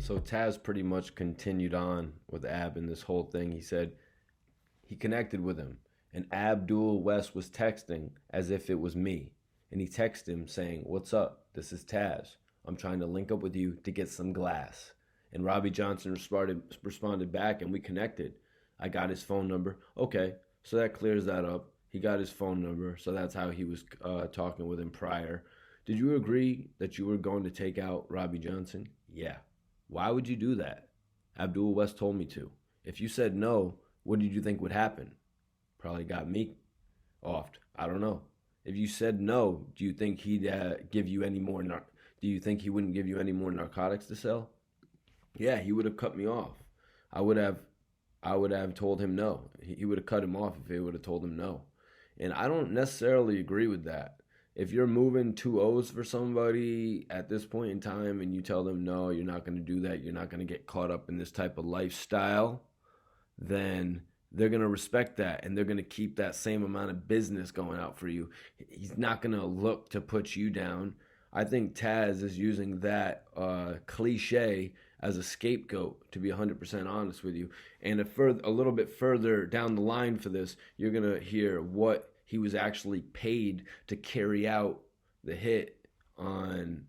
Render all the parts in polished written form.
So Taz pretty much continued on with Ab in this whole thing. He said he connected with him, and Abdul West was texting as if it was me. And he texted him saying, "What's up? This is Taz. I'm trying to link up with you to get some glass." And Robbie Johnson responded back, and we connected. I got his phone number. Okay, so that clears that up. He got his phone number, so that's how he was talking with him prior. Did you agree that you were going to take out Robbie Johnson? Yeah. Why would you do that? Abdul West told me to. If you said no, what did you think would happen? Probably got me offed. I don't know. If you said no, do you think he'd give you any more? Do you think he wouldn't give you any more narcotics to sell? Yeah, he would have cut me off. I would have told him no. He would have cut him off if he would have told him no. And I don't necessarily agree with that. If you're moving 2 O's for somebody at this point in time and you tell them, no, you're not going to do that, you're not going to get caught up in this type of lifestyle, then they're going to respect that and they're going to keep that same amount of business going out for you. He's not going to look to put you down. I think Taz is using that cliche as a scapegoat, to be 100% honest with you. And a little bit further down the line for this, you're going to hear what he was actually paid to carry out the hit on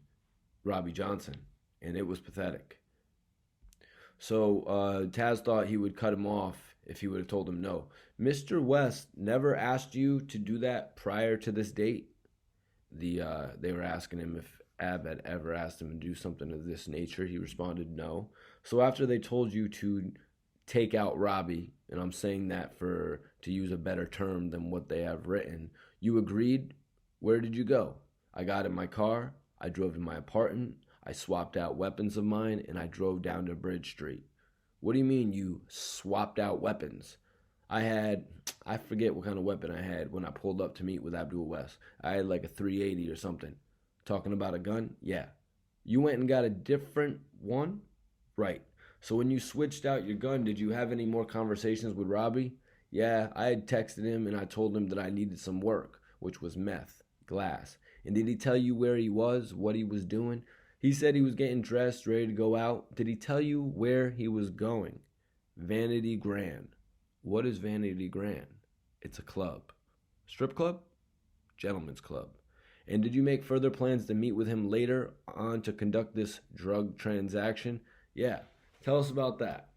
Robbie Johnson. And it was pathetic. So Taz thought he would cut him off if he would have told him no. Mr. West never asked you to do that prior to this date. They were asking him if Ab had ever asked him to do something of this nature. He responded no. So after they told you to take out Robbie, and I'm saying that to use a better term than what they have written, you agreed. Where did you go? I got in my car, I drove to my apartment, I swapped out weapons of mine, and I drove down to Bridge Street. What do you mean you swapped out weapons? I forget what kind of weapon I had when I pulled up to meet with Abdul West. I had like a 380 or something. Talking about a gun? Yeah. You went and got a different one? Right. So when you switched out your gun, did you have any more conversations with Robbie? Yeah, I had texted him and I told him that I needed some work, which was meth, glass. And did he tell you where he was, what he was doing? He said he was getting dressed, ready to go out. Did he tell you where he was going? Vanity Grand. What is Vanity Grand? It's a club. Strip club? Gentleman's club. And did you make further plans to meet with him later on to conduct this drug transaction? Yeah. Tell us about that.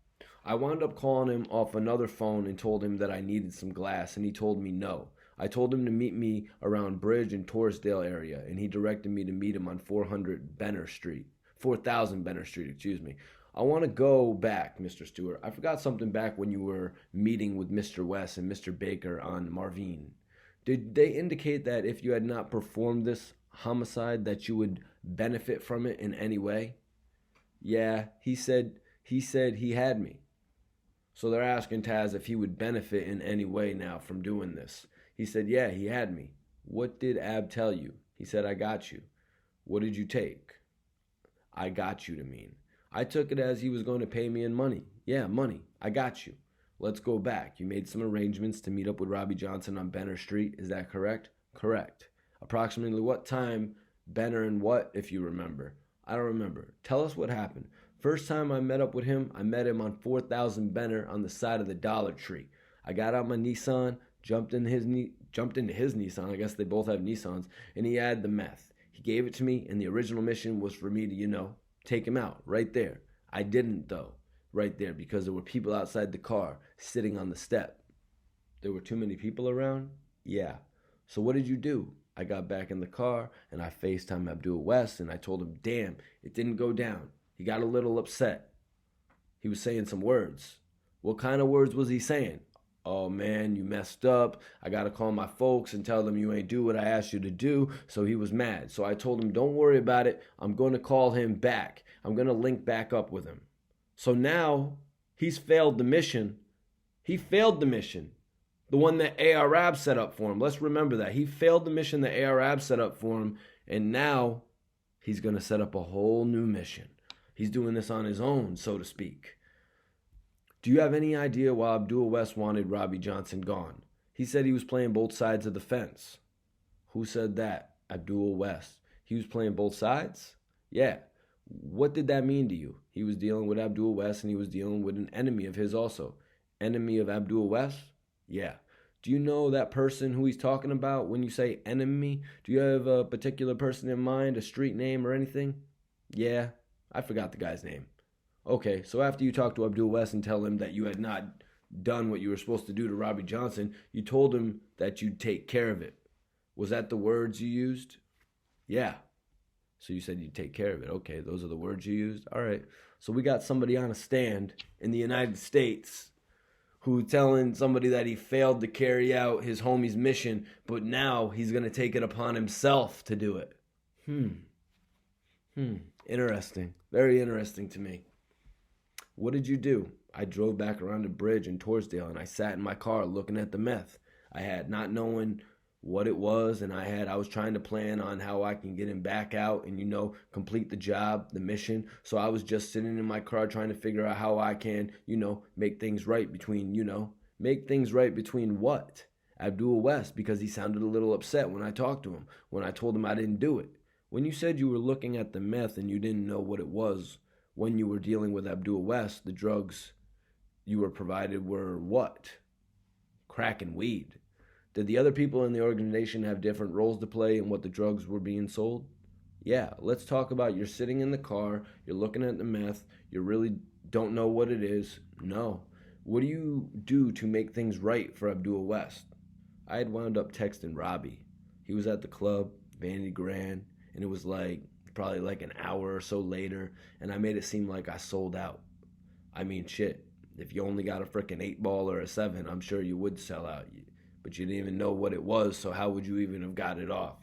I wound up calling him off another phone and told him that I needed some glass, and he told me no. I told him to meet me around Bridge and Torresdale area, and he directed me to meet him on 400 Benner Street. 4000 Benner Street, excuse me. I want to go back, Mr. Stewart. I forgot something back when you were meeting with Mr. West and Mr. Baker on Marvine. Did they indicate that if you had not performed this homicide that you would benefit from it in any way? Yeah, he said he had me. So they're asking Taz if he would benefit in any way now from doing this. He said, yeah, he had me. What did Ab tell you? He said, I got you. What did you take? I got you to mean. I took it as he was going to pay me in money. Yeah, money. I got you. Let's go back. You made some arrangements to meet up with Robbie Johnson on Benner Street. Is that correct? Correct. Approximately what time, Benner, and what, if you remember? I don't remember. Tell us what happened. First time I met up with him, I met him on 4000 Benner on the side of the Dollar Tree. I got out my Nissan, jumped into his Nissan. I guess they both have Nissans, and he had the meth. He gave it to me, and the original mission was for me to, take him out right there. I didn't, though, right there, because there were people outside the car sitting on the step. There were too many people around? Yeah. So what did you do? I got back in the car, and I FaceTimed Abdul West, and I told him, damn, it didn't go down. He got a little upset. He was saying some words. What kind of words was he saying? Oh, man, you messed up. I got to call my folks and tell them you ain't do what I asked you to do. So he was mad. So I told him, don't worry about it. I'm going to call him back. I'm going to link back up with him. So now he's failed the mission. He failed the mission. The one that Arab set up for him. Let's remember that. He failed the mission that Arab set up for him. And now he's going to set up a whole new mission. He's doing this on his own, so to speak. Do you have any idea why Abdul West wanted Robbie Johnson gone? He said he was playing both sides of the fence. Who said that? Abdul West. He was playing both sides? Yeah. What did that mean to you? He was dealing with Abdul West, and he was dealing with an enemy of his also. Enemy of Abdul West? Yeah. Do you know that person who he's talking about when you say enemy? Do you have a particular person in mind, a street name or anything? Yeah, I forgot the guy's name. Okay, so after you talk to Abdul West and tell him that you had not done what you were supposed to do to Robbie Johnson, you told him that you'd take care of it. Was that the words you used? Yeah. So you said you'd take care of it. Okay, those are the words you used? All right. So we got somebody on a stand in the United States who telling somebody that he failed to carry out his homie's mission, but now he's going to take it upon himself to do it. Interesting. Very interesting to me. What did you do? I drove back around the bridge in Torresdale, and I sat in my car looking at the meth. I had not knowing what it was, and I was trying to plan on how I can get him back out and, complete the job, the mission. So I was just sitting in my car trying to figure out how I can, make things right between what? Abdul West, because he sounded a little upset when I talked to him, when I told him I didn't do it. When you said you were looking at the meth and you didn't know what it was, when you were dealing with Abdul West, the drugs you were provided were what? Crack and weed. Did the other people in the organization have different roles to play in what the drugs were being sold? Yeah, let's talk about you're sitting in the car, you're looking at the meth, you really don't know what it is. No. What do you do to make things right for Abdul West? I had wound up texting Robbie. He was at the club, Vanity Grand, and it was probably an hour or so later, and I made it seem like I sold out. I mean, shit, if you only got a frickin' 8-ball or a 7, I'm sure you would sell out. But you didn't even know what it was, so how would you even have got it off?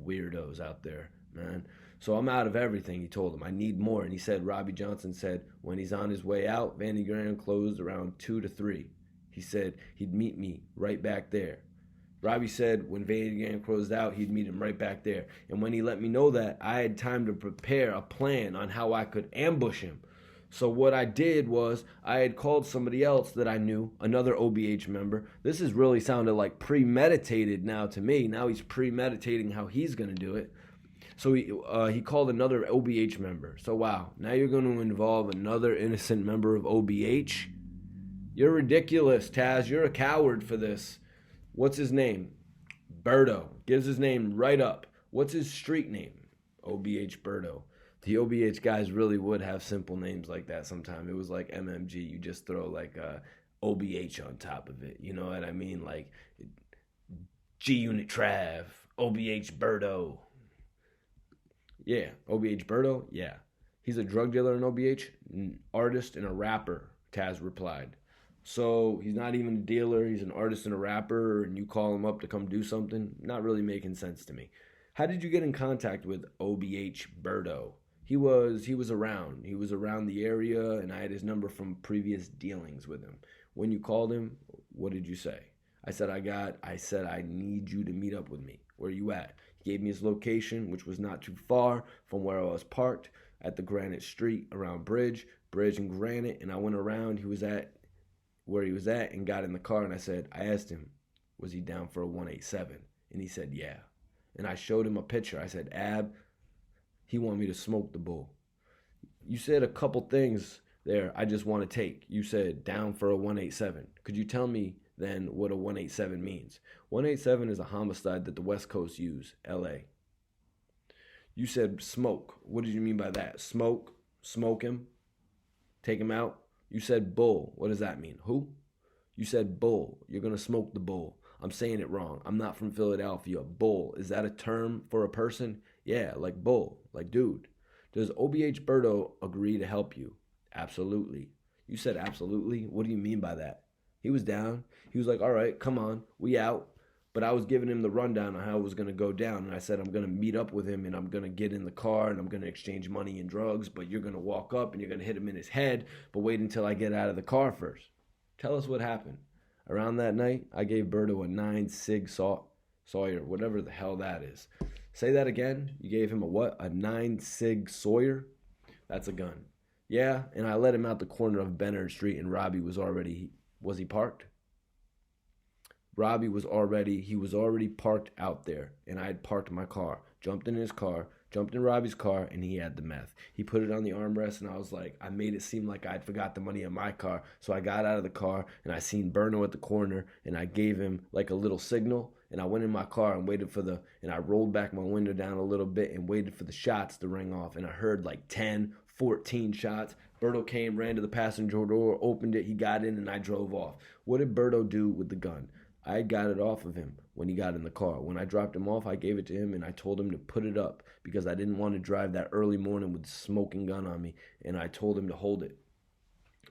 Weirdos out there, man. So I'm out of everything, he told him. I need more. And he said, Robbie Johnson said, when he's on his way out, Vanity Grand closed around 2 to 3. He said he'd meet me right back there. Robbie said when Vanity Grand closed out, he'd meet him right back there. And when he let me know that, I had time to prepare a plan on how I could ambush him. So what I did was I had called somebody else that I knew, another OBH member. This has really sounded like premeditated now to me. Now he's premeditating how he's going to do it. So he called another OBH member. So wow, now you're going to involve another innocent member of OBH? You're ridiculous, Taz. You're a coward for this. What's his name? Berto. Gives his name right up. What's his street name? OBH Berto. The OBH guys really would have simple names like that sometime. It was like MMG. You just throw OBH on top of it. You know what I mean? Like G-Unit Trav, OBH Berto. Yeah, OBH Berto? Yeah. He's a drug dealer in OBH, an artist and a rapper, Taz replied. So he's not even a dealer. He's an artist and a rapper, and you call him up to come do something? Not really making sense to me. How did you get in contact with OBH Berto? He was around. He was around the area, and I had his number from previous dealings with him. When you called him, what did you say? I said I need you to meet up with me. Where are you at? He gave me his location, which was not too far from where I was parked at the Granite Street around Bridge and Granite, and I went around. He was at where he was at and got in the car, and I asked him, was he down for a 187? And he said, yeah. And I showed him a picture. I said, Ab, he wanted me to smoke the bull. You said a couple things there I just want to take. You said down for a 187. Could you tell me then what a 187 means? 187 is a homicide that the West Coast use, LA. You said smoke. What did you mean by that? Smoke him, take him out. You said bull. What does that mean? Who? You said bull. You're going to smoke the bull. I'm saying it wrong. I'm not from Philadelphia. Bull. Is that a term for a person? Yeah, like bull, like dude. Does OBH Berto agree to help you? Absolutely. You said absolutely? What do you mean by that? He was down. He was like, all right, come on, we out. But I was giving him the rundown on how it was going to go down. And I said, I'm going to meet up with him and I'm going to get in the car and I'm going to exchange money and drugs. But you're going to walk up and you're going to hit him in his head. But wait until I get out of the car first. Tell us what happened. Around that night, I gave Berto a 9 Sig Sawyer, whatever the hell that is. Say that again. You gave him a what? A 9 Sig Sawyer? That's a gun. Yeah, and I let him out the corner of Bennard Street and Robbie was he parked? Robbie was already parked out there, and I had parked my car, jumped in his car, Jumped in Robbie's car, and he had the meth. He put it on the armrest, and I was like, I made it seem like I'd forgot the money in my car. So I got out of the car, and I seen Berno at the corner, and I gave him like a little signal, and I went in my car and waited and I rolled back my window down a little bit and waited for the shots to ring off, and I heard like 10, 14 shots. Berto came, ran to the passenger door, opened it, he got in, and I drove off. What did Berto do with the gun? I got it off of him when he got in the car. When I dropped him off, I gave it to him, and I told him to put it up because I didn't want to drive that early morning with a smoking gun on me, and I told him to hold it.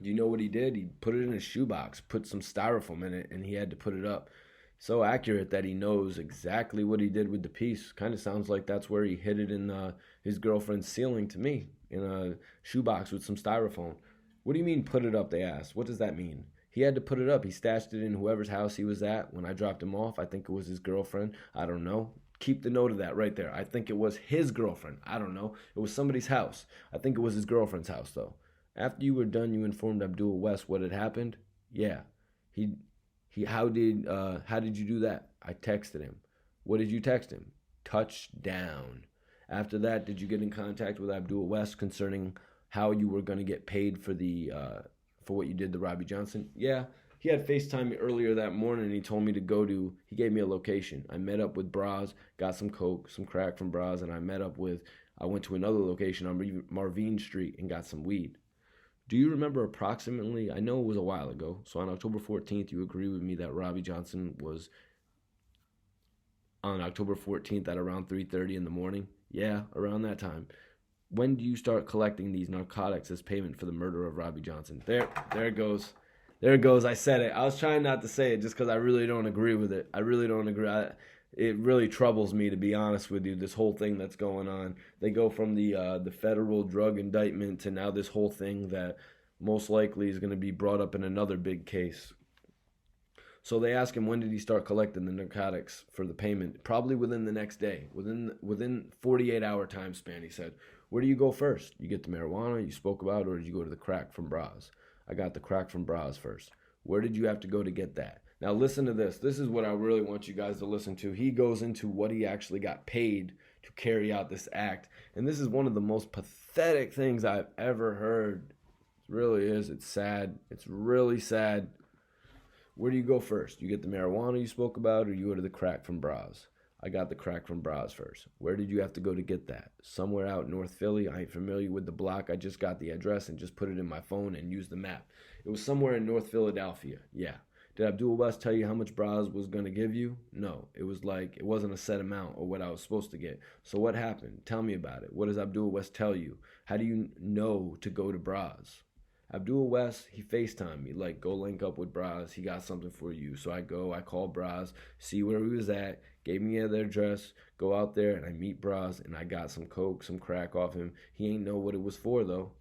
Do you know what he did? He put it in his shoebox, put some styrofoam in it, and he had to put it up. So accurate that he knows exactly what he did with the piece. Kind of sounds like that's where he hid it in his girlfriend's ceiling to me, in a shoebox with some styrofoam. What do you mean put it up, they asked. What does that mean? He had to put it up. He stashed it in whoever's house he was at when I dropped him off. I think it was his girlfriend. I don't know. Keep the note of that right there. I think it was his girlfriend. I don't know. It was somebody's house. I think it was his girlfriend's house, though. After you were done, you informed Abdul West what had happened? Yeah. How did you do that? I texted him. What did you text him? Touchdown. After that, did you get in contact with Abdul West concerning how you were going to get paid for for what you did to Robbie Johnson? Yeah, he had FaceTime me earlier that morning, and he told me to he gave me a location. I met up with Braz, got some coke, some crack from Braz, and I went to another location on Marvine Street and got some weed. Do you remember approximately, I know it was a while ago, so on October 14th, you agree with me that Robbie Johnson was on October 14th at around 3:30 in the morning? Yeah, around that time. When do you start collecting these narcotics as payment for the murder of Robbie Johnson? There it goes. There it goes. I said it. I was trying not to say it just because I really don't agree with it. I really don't agree. It really troubles me, to be honest with you, this whole thing that's going on. They go from the federal drug indictment to now this whole thing that most likely is going to be brought up in another big case. So they ask him, when did he start collecting the narcotics for the payment? Probably within the next day, within 48-hour time span, he said. Where do you go first? You get the marijuana you spoke about, or did you go to the crack from Braz? I got the crack from Braz first. Where did you have to go to get that? Now listen to this. This is what I really want you guys to listen to. He goes into what he actually got paid to carry out this act. And this is one of the most pathetic things I've ever heard. It really is. It's sad. It's really sad. Where do you go first? You get the marijuana you spoke about, or you go to the crack from Braz? I got the crack from Braz first. Where did you have to go to get that? Somewhere out in North Philly. I ain't familiar with the block. I just got the address and just put it in my phone and used the map. It was somewhere in North Philadelphia. Yeah. Did Abdul West tell you how much Braz was going to give you? No. It wasn't a set amount or what I was supposed to get. So what happened? Tell me about it. What does Abdul West tell you? How do you know to go to Braz? Abdul West, he FaceTimed me, like, go link up with Braz. He got something for you. So I call Braz, see where he was at, gave me their address, go out there, and I meet Braz, and I got some coke, some crack off him. He ain't know what it was for, though.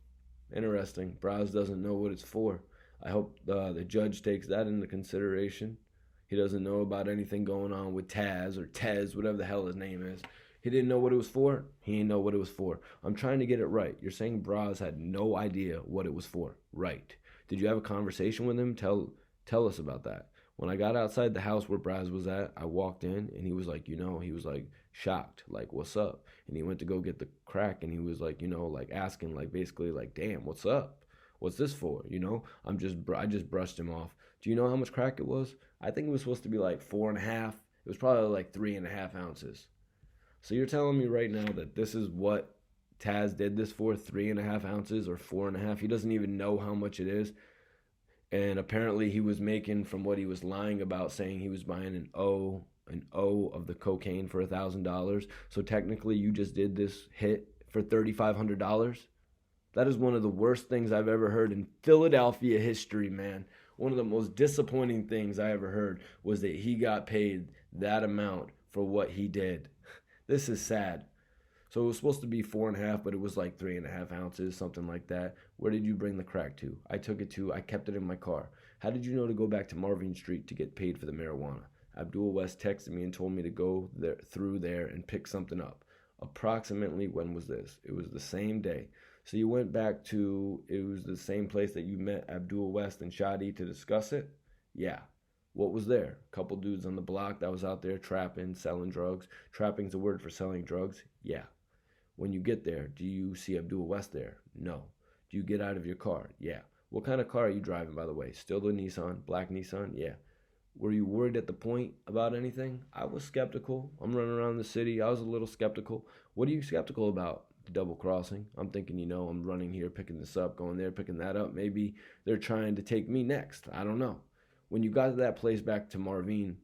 Interesting. Braz doesn't know what it's for. I hope the judge takes that into consideration. He doesn't know about anything going on with Taz or Tez, whatever the hell his name is. He didn't know what it was for. He didn't know what it was for. I'm trying to get it right. You're saying Braz had no idea what it was for. Right. Did you have a conversation with him? Tell us about that. When I got outside the house where Braz was at, I walked in, and he was like, he was like shocked, like, what's up? And he went to go get the crack, and he was like, like asking, like, basically, like, damn, what's up? What's this for? I just brushed him off. Do you know how much crack it was? I think it was supposed to be like 4.5. It was probably like 3.5 ounces. So you're telling me right now that this is what Taz did this for, 3.5 ounces or 4.5? He doesn't even know how much it is. And apparently he was making, from what he was lying about, saying he was buying an O of the cocaine for $1,000. So technically you just did this hit for $3,500. That is one of the worst things I've ever heard in Philadelphia history, man. One of the most disappointing things I ever heard was that he got paid that amount for what he did. This is sad. So it was supposed to be 4.5, but it was like 3.5 ounces, something like that. Where did you bring the crack to? I kept it in my car. How did you know to go back to Marvin Street to get paid for the marijuana? Abdul West texted me and told me to go through there and pick something up. Approximately, when was this? It was the same day. So you went back to, it was the same place that you met Abdul West and Shadi to discuss it? Yeah. What was there? A couple dudes on the block that was out there trapping, selling drugs. Trapping's a word for selling drugs? Yeah. When you get there, do you see Abdul West there? No. Do you get out of your car? Yeah. What kind of car are you driving, by the way? Still the Nissan, black Nissan? Yeah. Were you worried at the point about anything? I was skeptical. I'm running around the city. I was a little skeptical. What are you skeptical about? The double crossing. I'm thinking, I'm running here, picking this up, going there, picking that up. Maybe they're trying to take me next. I don't know. When you got to that place back to Marvin,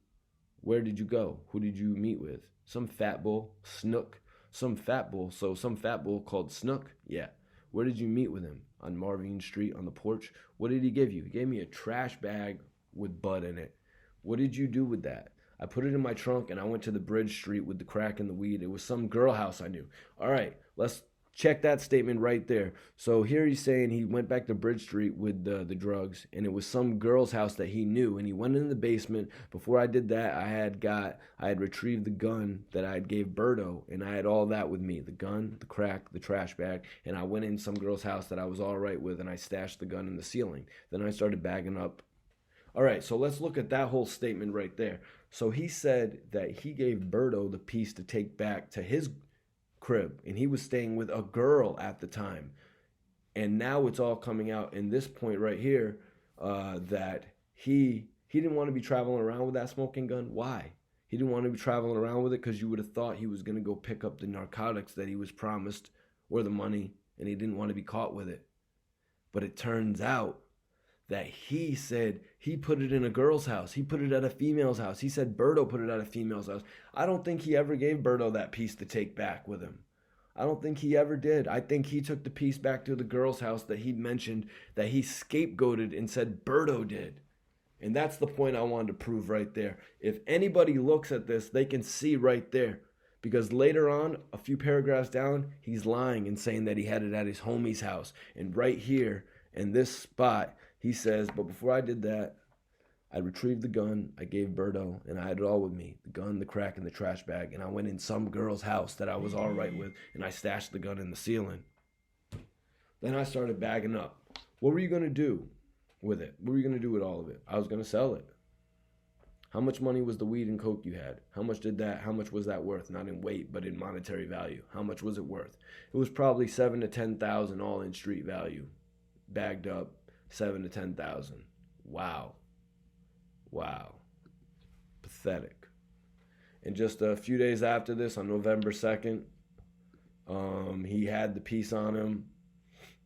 where did you go? Who did you meet with? Some fat bull, Snook. Some fat bull. So some fat bull called Snook? Yeah. Where did you meet with him? On Marvin Street, on the porch? What did he give you? He gave me a trash bag with bud in it. What did you do with that? I put it in my trunk and I went to the Bridge Street with the crack and the weed. It was some girl house I knew. All right, let's check that statement right there. So here he's saying he went back to Bridge Street with the drugs, and it was some girl's house that he knew, and he went in the basement. Before I did that, I had retrieved the gun that I had gave Berto, and I had all that with me, the gun, the crack, the trash bag, and I went in some girl's house that I was all right with, and I stashed the gun in the ceiling. Then I started bagging up. All right, so let's look at that whole statement right there. So he said that he gave Berto the piece to take back to his crib, and he was staying with a girl at the time. And now it's all coming out in this point right here that he didn't want to be traveling around with that smoking gun. Why? He didn't want to be traveling around with it because you would have thought he was going to go pick up the narcotics that he was promised or the money, and he didn't want to be caught with it. But it turns out that he said he put it in a girl's house. He put it at a female's house. He said Berto put it at a female's house. I don't think he ever gave Berto that piece to take back with him. I don't think he ever did. I think he took the piece back to the girl's house that he'd mentioned that he scapegoated and said Berto did. And that's the point I wanted to prove right there. If anybody looks at this, they can see right there. Because later on, a few paragraphs down, he's lying and saying that he had it at his homie's house. And right here, in this spot, he says, but before I did that, I retrieved the gun, I gave Berto, and I had it all with me. The gun, the crack, and the trash bag. And I went in some girl's house that I was all right with, and I stashed the gun in the ceiling. Then I started bagging up. What were you going to do with it? What were you going to do with all of it? I was going to sell it. How much money was the weed and coke you had? How much was that worth? Not in weight, but in monetary value. How much was it worth? It was probably $7,000 to $10,000 all in street value. Bagged up, $7,000 to $10,000. Wow. Pathetic. And just a few days after this, on November 2nd, he had the piece on him.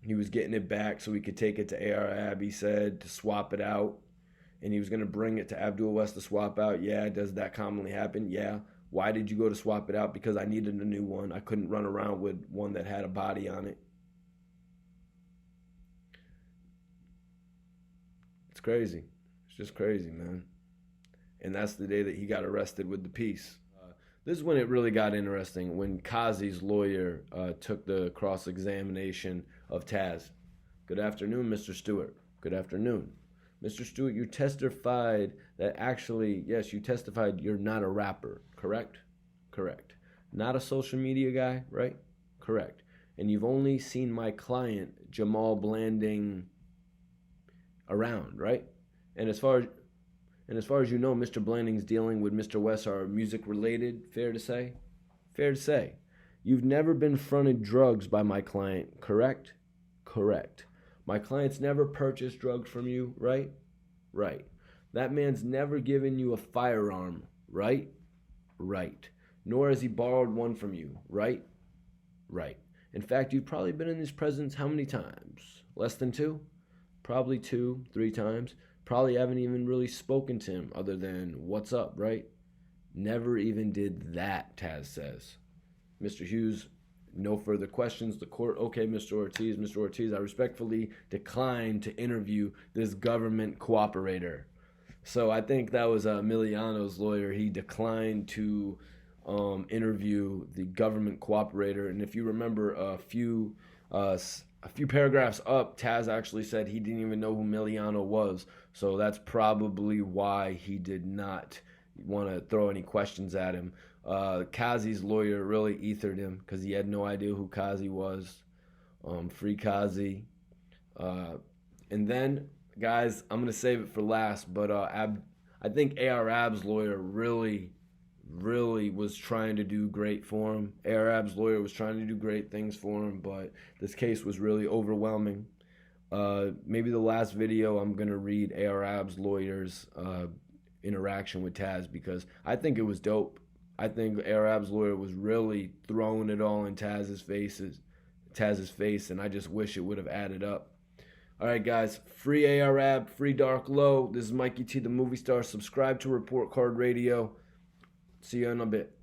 He was getting it back so he could take it to AR-AB, he said, to swap it out. And he was going to bring it to Abdul West to swap out. Yeah, does that commonly happen? Yeah. Why did you go to swap it out? Because I needed a new one. I couldn't run around with one that had a body on it. It's crazy. It's just crazy, man. And that's the day that he got arrested with the piece. This is when it really got interesting, when Kazi's lawyer took the cross-examination of Taz. Good afternoon, Mr. Stewart. Good afternoon. Mr. Stewart, you testified that actually, yes, you testified you're not a rapper, correct? Correct. Not a social media guy, right? Correct. And you've only seen my client, Jamal Blanding, around, right? And as far as you know, Mr. Blanding's dealing with Mr. West are music related, fair to say? Fair to say. You've never been fronted drugs by my client, correct? Correct. My client's never purchased drugs from you, right? Right. That man's never given you a firearm, right? Right. Nor has he borrowed one from you, right? Right. In fact, you've probably been in his presence how many times? Less than 2? Probably 2, 3 times. Probably haven't even really spoken to him other than, what's up, right? Never even did that, Taz says. Mr. Hughes, no further questions. The court, okay, Mr. Ortiz, I respectfully decline to interview this government cooperator. So I think that was Emiliano's lawyer. He declined to interview the government cooperator. And if you remember a few paragraphs up, Taz actually said he didn't even know who Emiliano was. So that's probably why he did not want to throw any questions at him. Kazi's lawyer really ethered him because he had no idea who Kazi was. Free Kazi. And then, guys, I'm going to save it for last, but I think AR-AB's lawyer really really was trying to do great for him. Arab's lawyer was trying to do great things for him, but this case was really overwhelming. Maybe the last video I'm going to read Arab's lawyer's interaction with Taz, because I think it was dope. I think Arab's lawyer was really throwing it all in Taz's face, and I just wish it would have added up. All right, guys, free Arab, free Dark Low. This is Mikey T, the movie star. Subscribe to Report Card Radio. See you in a bit.